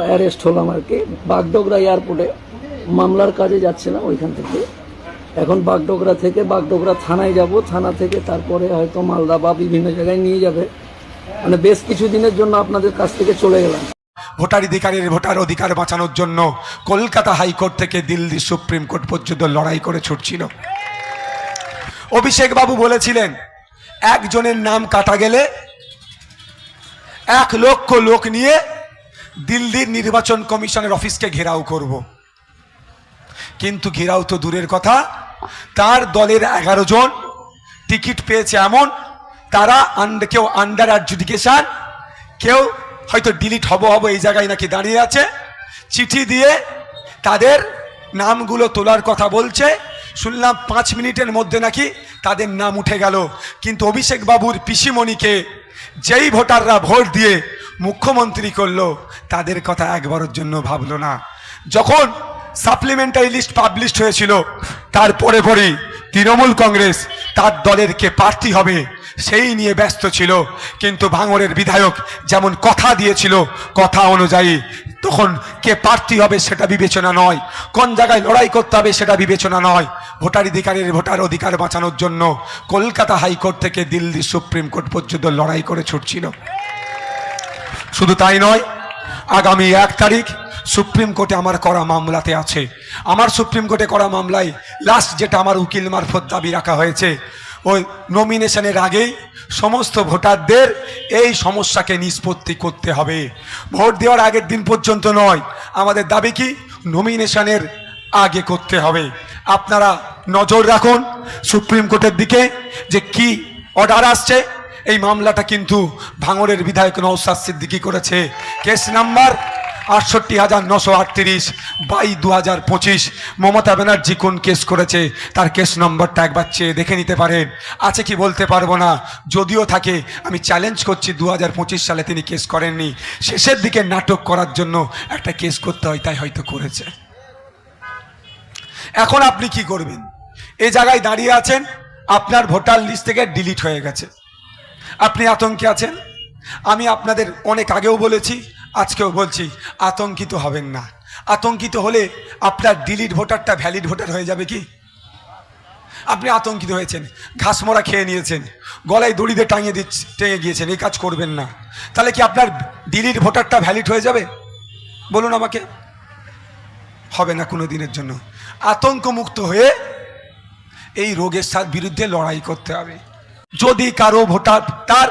Arrest হলাম আর কি বাগডোগরা এয়ারপোর্টে, মামলার কাজে যাচ্ছিলাম ওইখান থেকে। এখন বাগডোগরা থেকে বাগডোগরা থানায় যাব, থানা থেকে তারপরে হয়তো মালদা বা বিভিন্ন জায়গায় নিয়ে যাবে। মানে বেশ কিছু দিনের জন্য আপনাদের কাছ থেকে চলে গেলাম। ভোটার অধিকার বাঁচানোর জন্য কলকাতা হাইকোর্ট থেকে দিল্লি সুপ্রিম কোর্ট পর্যন্ত লড়াই করে ছুটছিল। অভিষেক বাবু বলেছিলেন একজনের নাম কাটা গেলে 1 লক্ষ লোক নিয়ে দিল্লির নির্বাচন কমিশনের অফিসকে ঘেরাও করব। কিন্তু ঘেরাও তো দূরের কথা, তার দলের 11 জন টিকিট পেয়েছে এমন, তারা কেউ আন্ডার অ্যাডজুডিকেশন, কেউ হয়তো ডিলিট হব এই জায়গায় নাকি দাঁড়িয়ে আছে। চিঠি দিয়ে তাদের নামগুলো তোলার কথা বলছে, শুনলাম 5 মিনিটের মধ্যে নাকি তাদের নাম উঠে গেল। কিন্তু অভিষেক বাবুর পিসিমণিকে যেই ভোটাররা ভোট দিয়ে মুখ্যমন্ত্রী করলো, তাদের কথা একবারের জন্য ভাবলো না। যখন সাপ্লিমেন্টারি লিস্ট পাবলিশড হয়েছিল, তারপরে পরেই তৃণমূল কংগ্রেস তার দলের কে প্রার্থী হবে সেই নিয়ে ব্যস্ত ছিল। কিন্তু ভাঙড়ের বিধায়ক যেমন কথা দিয়েছিল, কথা অনুযায়ী তখন কে প্রার্থী হবে সেটা বিবেচনা নয়, কোন জায়গায় লড়াই করতে হবে সেটা বিবেচনা নয়। ভোটার অধিকার বাঁচানোর জন্য কলকাতা হাইকোর্ট থেকে দিল্লি সুপ্রিম কোর্ট পর্যন্ত লড়াই করে ছুটছিল। শুধু তাই নয়, আগামী 1 তারিখ সুপ্রিম কোর্টে আমার করা মামলাতে আছে। আমার সুপ্রিম কোর্টে করা মামলায় লাস্ট যেটা আমার উকিল মারফত দাবি রাখা হয়েছে, ওই নমিনেশনের আগেই সমস্ত ভোটারদের এই সমস্যাকে নিষ্পত্তি করতে হবে। ভোট দেওয়ার আগের দিন পর্যন্ত নয়, আমাদের দাবি কি নমিনেশনের আগে করতে হবে। আপনারা নজর রাখুন সুপ্রিম কোর্টের দিকে যে কি অর্ডার আসছে। এই মামলাটা কিন্তু ভাঙড়ের বিধায়ক নওশাদ সিদ্দিকী করেছে। Case number 68,938/2025। মমতা ব্যানার্জি কোন কেস করেছে তার কেস নম্বরটা একবার চেয়ে দেখে নিতে পারেন। আছে কি বলতে পারবো না, যদিও থাকে আমি চ্যালেঞ্জ করছি 2025 সালে তিনি কেস করেননি। শেষের দিকে নাটক করার জন্য একটা কেস করতে হয়, তাই হয়তো করেছে। এখন আপনি কি করবেন? এই জায়গায় দাঁড়িয়ে আছেন, আপনার ভোটার লিস্ট থেকে ডিলিট হয়ে গেছে, আপনি আতঙ্কে আছেন। আমি আপনাদের অনেক আগেও বলেছি, আজকেও বলছি, আতঙ্কিত হবেন না। আতঙ্কিত হলে আপনার ডিলিট ভোটারটা ভ্যালিড ভোটার হয়ে যাবে কি? আপনি আতঙ্কিত হয়েছেন, ঘাসমরা খেয়ে নিয়েছেন, গলায় দড়িতে টেঙে গিয়েছেন, এই কাজ করবেন না। তাহলে কি আপনার ডিলিট ভোটারটা ভ্যালিড হয়ে যাবে? বলুন আমাকে। হবে না কোনো দিনের জন্য। আতঙ্কমুক্ত হয়ে এই রোগের বিরুদ্ধে লড়াই করতে হবে। যদি কারো ভোটার তার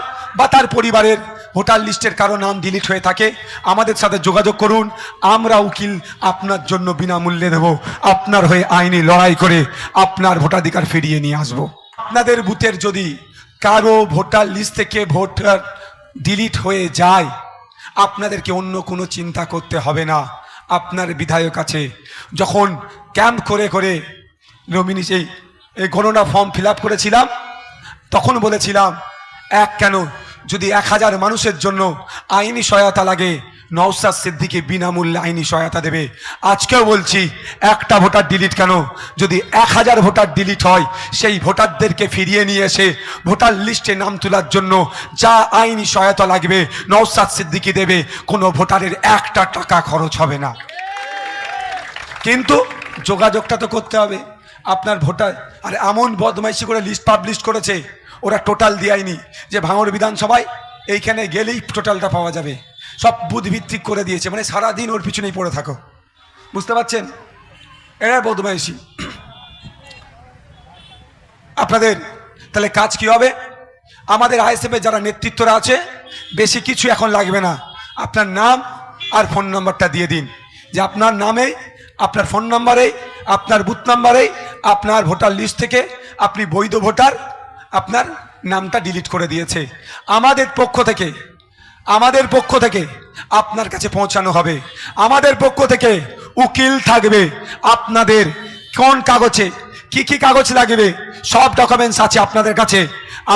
পরিবারের ভোটার লিস্টের কারো নাম ডিলিট হয়ে থাকে, আমাদের সাথে যোগাযোগ করুন। আমরা উকিল আপনার জন্য বিনামূল্যে দেব, আপনার হয়ে আইনি লড়াই করে আপনার ভোটাধিকার ফিরিয়ে নিয়ে আসব। আপনাদের বুথের যদি কারো ভোটার লিস্ট থেকে ভোটার ডিলিট হয়ে যায়, আপনাদেরকে অন্য কোনো চিন্তা করতে হবে না। আপনার বিধায়ক আছে। যখন ক্যাম্প করে করে এই গণনা ফর্ম ফিল আপ করেছিলাম, তখন বলেছিলাম কেন যদি 1000 মানুষের জন্য আইনি সহায়তা লাগে, নওশাদ সিদ্দিকী বিনামূল্যে আইনি সহায়তা দেবে। আজকেও বলছি, একটা ভোটার ডিলিট কেন, যদি 1000 ভোটার ডিলিট হয়, সেই ভোটারদেরকে ফিরিয়ে নিয়ে এসে ভোটার লিস্টে নাম তোলার জন্য যা আইনি সহায়তা লাগবে নওশাদ সিদ্দিকী দেবে। কোনো ভোটারের 1 টাকা খরচ হবে না। কিন্তু যোগাযোগটা তো করতে হবে আপনার ভোটার। আর এমন বদমাইশি করে লিস্ট পাবলিশ করেছে, ওরা টোটাল দেয়নি যে ভাঙড় বিধানসভায় এইখানে গেলেই টোটালটা পাওয়া যাবে। সব বুথ ভিত্তিক করে দিয়েছে, মানে সারাদিন ওর পিছনেই পড়ে থাকো। বুঝতে পারছেন? এরা বদমাইশি আপনাদের। তাহলে কাজ কি হবে? আমাদের আইএসএফে যারা নেতৃত্বরা আছে, বেশি কিছু এখন লাগবে না। আপনার নাম আর ফোন নাম্বারটা দিয়ে দিন, যে আপনার নামে, আপনার ফোন নাম্বারেই, আপনার বুথ নাম্বারেই আপনার ভোটার লিস্ট থেকে আপনি বৈধ ভোটার, আপনার নামটা ডিলিট করে দিয়েছে। আমাদের পক্ষ থেকে আপনার কাছে পৌঁছানো হবে। আমাদের পক্ষ থেকে উকিল থাকবে। আপনাদের কোন কাগজে কি কি কাগজ লাগবে সব ডকুমেন্টস আছে আপনাদের কাছে।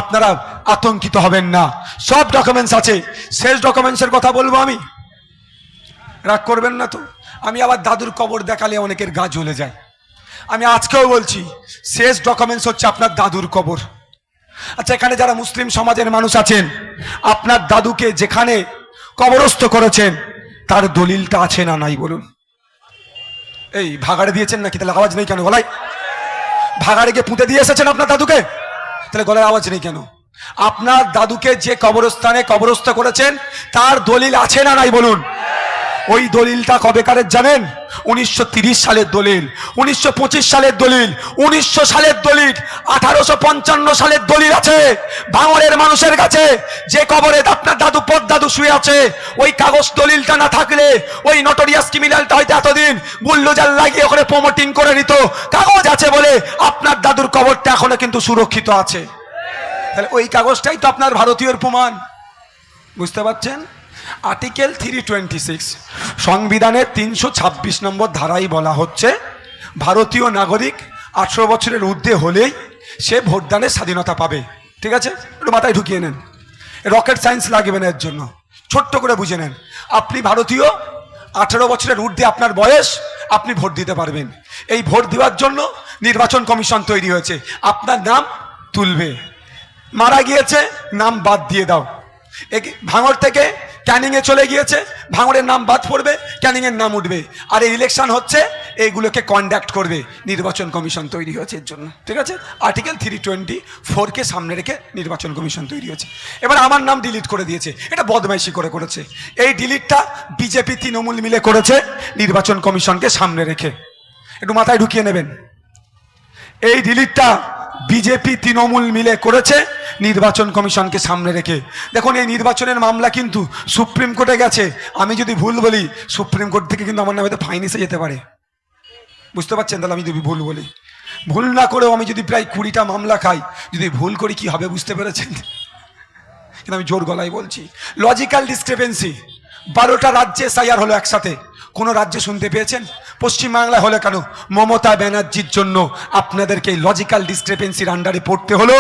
আপনারা আতঙ্কিত হবেন না, সব ডকুমেন্টস আছে। শেষ ডকুমেন্টসের কথা বলবো আমি, রাগ করবেন না তো। আমি আবার দাদুর কবর দেখালে অনেকের গা জ্বলে যায়। আমি আজকেও বলছি, শেষ ডকুমেন্টস হচ্ছে আপনার দাদুর কবর। আচ্ছা, এখানে যারা মুসলিম সমাজের মানুষ আছেন, আপনার দাদুকে যেখানে কবরস্থ করেছেন তার দলিলটা আছে না নাই বলুন? এই ভাগাড়ে দিয়েছেন নাকি? তাহলে আওয়াজ নেই কেন গলায়? ভাগাড়ে গিয়ে পুঁতে দিয়ে এসেছেন আপনার দাদুকে, তাহলে গলায় আওয়াজ নেই কেন? আপনার দাদুকে যে কবরস্থানে কবরস্থ করেছেন তার দলিল আছে না নাই বলুন? ওই দলিলটা কবেকারের জানেন? 1930 সালের দলিল, 1925 সালের দলিল, 1900 সালের দলিল, 1855 সালের দলিল আছে ভাঙড়ের মানুষের কাছে। যে কবরে আপনার দাদু পদ্দাদু শুয়ে আছে, ওই কাগজ দলিলটা না থাকলে ওই নটোরিয়াস ক্রিমিনালটা হয়তো এতদিন বুল্ডোজার লাগিয়ে ওখানে প্রমোটিং করে নিত। কাগজ আছে বলে আপনার দাদুর কবরটা এখনো কিন্তু সুরক্ষিত আছে। তাহলে ওই কাগজটাই তো আপনার ভারতীয় প্রমাণ, বুঝতে পারছেন? আর্টিকেল 326 সংবিধানের 326 নম্বর ধারায় বলা হচ্ছে ভারতীয় নাগরিক 18 বছরের ঊর্ধ্বে হলেই সে ভোটদানের স্বাধীনতা পাবে। ঠিক আছে, একটু মাথায় ঢুকিয়ে নেন, রকেট সায়েন্স লাগবে না এর জন্য, ছোট্ট করে বুঝে নেন। আপনি ভারতীয়, 18 বছরের ঊর্ধ্বে আপনার বয়স, আপনি ভোট দিতে পারবেন। এই ভোট দেওয়ার জন্য নির্বাচন কমিশন তৈরি হয়েছে। আপনার নাম তুলবে, মারা গিয়েছে নাম বাদ দিয়ে দাও। ভাঙড় থেকে ক্যানিংয়ে চলে গিয়েছে, ভাঙড়ের নাম বাদ পড়বে, ক্যানিংয়ের নাম উঠবে। আর এই ইলেকশন হচ্ছে, এইগুলোকে কন্ডাক্ট করবে নির্বাচন কমিশন তৈরি হয়েছে এর জন্য। ঠিক আছে, আর্টিকেল 324কে সামনে রেখে নির্বাচন কমিশন তৈরি হয়েছে। এবার আমার নাম ডিলিট করে দিয়েছে, এটা বদমাইশি করে করেছে। এই ডিলিটটা বিজেপি তৃণমূল মিলে করেছে নির্বাচন কমিশনকে সামনে রেখে, একটু মাথায় ঢুকিয়ে নেবেন। এই ডিলিটটা বিজেপি তৃণমূল মিলে করেছে নির্বাচন কমিশনকে সামনে রেখে। দেখুন, এই নির্বাচনের মামলা কিন্তু সুপ্রিম কোর্টে গেছে। আমি যদি ভুল বলি, সুপ্রিম কোর্ট থেকে কিন্তু আমার নামে ফাইন এসে যেতে পারে, বুঝতে পারছেন? তাহলে আমি যদি ভুল বলি, ভুল না করেও আমি যদি প্রায় 20টা মামলা খাই, যদি ভুল করি কি হবে বুঝতে পেরেছেন? কিন্তু আমি জোর গলায় বলছি, লজিক্যাল ডিসক্রিপেন্সি 12টা রাজ্যে এসআইআর হলো একসাথে। কোনো রাজ্যে শুনতে পেয়েছেন? পশ্চিমবাংলায় হলে কেন? মমতা ব্যানার্জির জন্য আপনাদেরকে এই লজিক্যাল ডিসক্রিপেন্সির আন্ডারে পড়তে হলো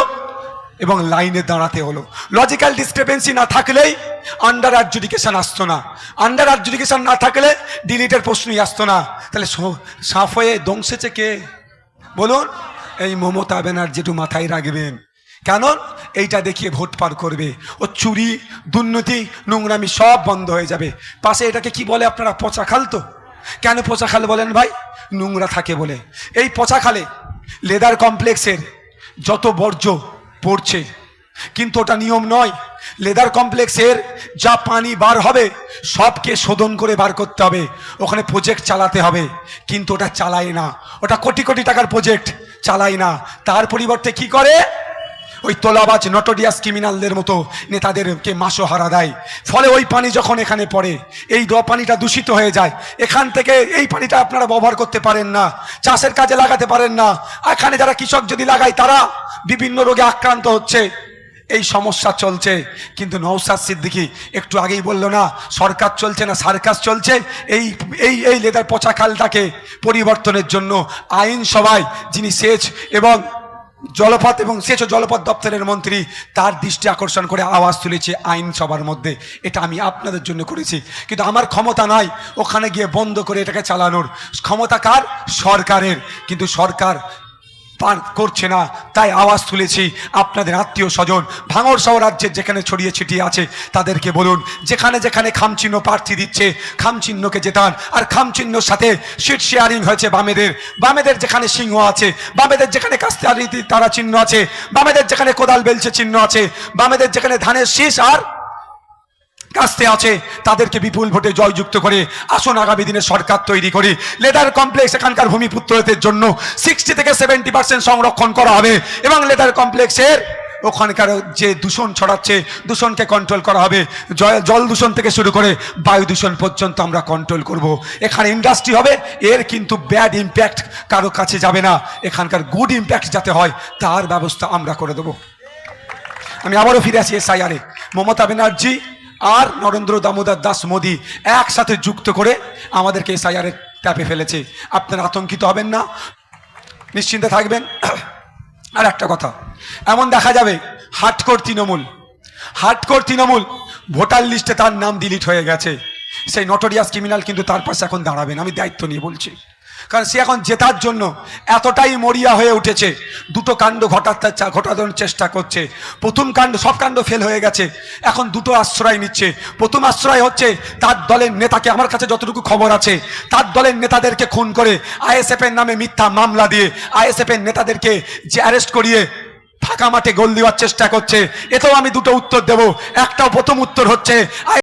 এবং লাইনে দাঁড়াতে হলো। লজিক্যাল ডিসক্রিপেন্সি না থাকলেই আন্ডার অ্যাডজুডিকেশন আসতো না, আন্ডার অ্যাডজুডিকেশন না থাকলে ডিলিটের প্রশ্নই আসতো না। তাহলে সাফ হয়ে দংশেছে কে বলুন? এই মমতা ব্যানার্জি, একটু মাথায় রাখবেন। কেন? এইটা দেখিয়ে ভোট পার করবে। ও চুরি, দুর্নীতি, নোংরামি সব বন্ধ হয়ে যাবে। পাশে এটাকে কি বলে আপনারা? পচা খাল। তো কেন পচা খাল বলেন ভাই? নোংরা থাকে বলে। এই পচা খালে লেদার কমপ্লেক্সের যত বর্জ্য পড়ছে, কিন্তু ওটা নিয়ম নয়। লেদার কমপ্লেক্সের যা পানি বার হবে সবকে শোধন করে বার করতে হবে, ওখানে প্রজেক্ট চালাতে হবে, কিন্তু ওটা চালায় না। ওটা কোটি কোটি টাকার প্রজেক্ট চালায় না। তার পরিবর্তে কি করে? ওই তোলাবাজ নটোরিয়াস ক্রিমিনালদের মতো নেতাদেরকে মাসোহারা দেয়। ফলে ওই পানি যখন এখানে পড়ে, এই পানিটা দূষিত হয়ে যায়। এখান থেকে এই পানিটা আপনারা ব্যবহার করতে পারেন না, চাষের কাজে লাগাতে পারেন না। এখানে যারা কৃষক যদি লাগায় তারা বিভিন্ন রোগে আক্রান্ত হচ্ছে। এই সমস্যা চলছে। কিন্তু নওশাদ সিদ্দিকী একটু আগেই বলল না, সরকার চলছে না সার্কাস চলছে। এই এই এই লেদার পচা খালটাকে পরিবর্তনের জন্য আইনসভায় যিনি সেচ এবং জলপথ এবং সেচ ও জলপথ দপ্তরের মন্ত্রী, তার দৃষ্টি আকর্ষণ করে আওয়াজ তুলেছে আইনসভার মধ্যে। এটা আমি আপনাদের জন্য করেছি, কিন্তু আমার ক্ষমতা নাই ওখানে গিয়ে বন্ধ করে এটাকে চালানোর। ক্ষমতা কার? সরকারের। কিন্তু সরকার পার করছে না, তাই আওয়াজ তুলেছি। আপনাদের আত্মীয় স্বজন ভাঙড় সহ রাজ্যের যেখানে ছড়িয়ে ছিটিয়ে আছে তাদেরকে বলুন, যেখানে যেখানে খামচিহ্ন প্রার্থী দিচ্ছে খামচিহ্নকে জেতান। আর খামচিহ্নর সাথে সিট শেয়ারিং হয়েছে বামেদের। বামেদের যেখানে সিংহ আছে, বামেদের যেখানে কাস্তারি তারা চিহ্ন আছে, বামেদের যেখানে কোদাল বেলছে চিহ্ন আছে, বামেদের যেখানে ধানের শীষ আর কাস্তে আছে, তাদেরকে বিপুল ভোটে জয়যুক্ত করে আসুন আগামী দিনে সরকার তৈরি করি। লেদার কমপ্লেক্স এখানকার ভূমিপুত্রদের জন্য 60 থেকে 70% সংরক্ষণ করা হবে এবং লেদার কমপ্লেক্সের ওখানকার যে দূষণ ছড়াচ্ছে দূষণকে কন্ট্রোল করা হবে। জল দূষণ থেকে শুরু করে বায়ু দূষণ পর্যন্ত আমরা কন্ট্রোল করব। এখানে ইন্ডাস্ট্রি হবে, এর কিন্তু ব্যাড ইম্প্যাক্ট কারো কাছে যাবে না। এখানকার গুড ইম্প্যাক্ট যাতে হয় তার ব্যবস্থা আমরা করে দেব। আমি আবারও ফিরে আসি এসআইআরে। মমতা ব্যানার্জি আর নরেন্দ্র দামোদর দাস মোদী একসাথে যুক্ত করে আমাদেরকে এসআইআরে চাপে ফেলেছে। আপনারা আতঙ্কিত হবেন না, নিশ্চিন্তে থাকবেন। আর একটা কথা, এমন দেখা যাবে হার্ডকোর তৃণমূল ভোটার লিস্টে তার নাম ডিলিট হয়ে গেছে। সেই নটোরিয়াস ক্রিমিনাল কিন্তু তার পাশে এখন দাঁড়াবেন, আমি দায়িত্ব নিয়ে বলছি। কারণ সে এখন জেতার জন্য এতটাই মরিয়া হয়ে উঠেছে, দুটো কাণ্ড ঘটানোর চেষ্টা করছে। প্রথম কাণ্ড, সব কাণ্ড ফেল হয়ে গেছে, এখন দুটো আশ্রয় নিচ্ছে। প্রথম আশ্রয় হচ্ছে তার দলের নেতাকে, আমার কাছে যতটুকু খবর আছে, তার দলের নেতাদেরকে খুন করে আইএসএফ এর নামে মিথ্যা মামলা দিয়ে আইএসএফ এর নেতাদেরকে যে অ্যারেস্ট করিয়ে ফাঁকা মাঠে গোল দেওয়ার চেষ্টা করছে। এতেও আমি দুটো উত্তর দেব। একটা প্রথম উত্তর হচ্ছে